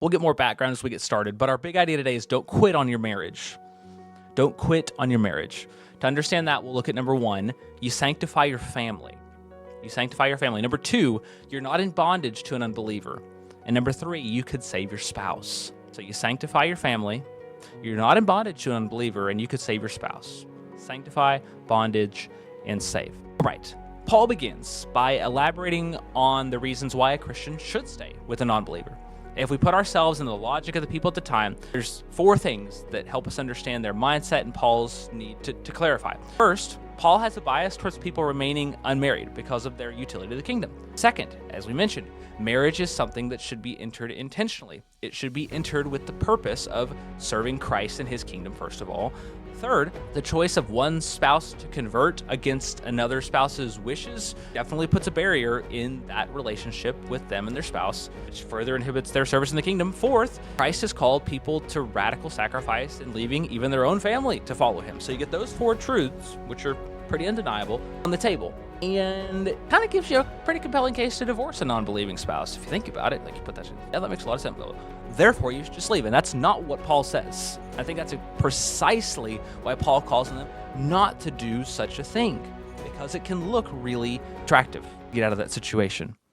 We'll get more background as we get started, but our big idea today is don't quit on your marriage. Don't quit on your marriage. To understand that, we'll look at number one, you sanctify your family. You sanctify your family. Number two, you're not in bondage to an unbeliever. And number three, you could save your spouse. So you sanctify your family, you're not in bondage to an unbeliever, and you could save your spouse. Sanctify, bondage, and save. All right. Paul begins by elaborating on the reasons why a Christian should stay with a non-believer. If we put ourselves in the logic of the people at the time, there's four things that help us understand their mindset and Paul's need to clarify. First, Paul has a bias towards people remaining unmarried because of their utility to the kingdom. Second, as we mentioned, marriage is something that should be entered intentionally. It should be entered with the purpose of serving Christ and his kingdom, first of all. Third, the choice of one spouse to convert against another spouse's wishes definitely puts a barrier in that relationship with them and their spouse, which further inhibits their service in the kingdom. Fourth, Christ has called people to radical sacrifice and leaving even their own family to follow him. So you get those four truths, which are pretty undeniable, on the table. And it kind of gives you a pretty compelling case to divorce a non-believing spouse. If you think about it, like you put that, yeah, that makes a lot of sense. Therefore, you should just leave. And that's not what Paul says. I think that's precisely why Paul calls on them not to do such a thing, because it can look really attractive to get out of that situation.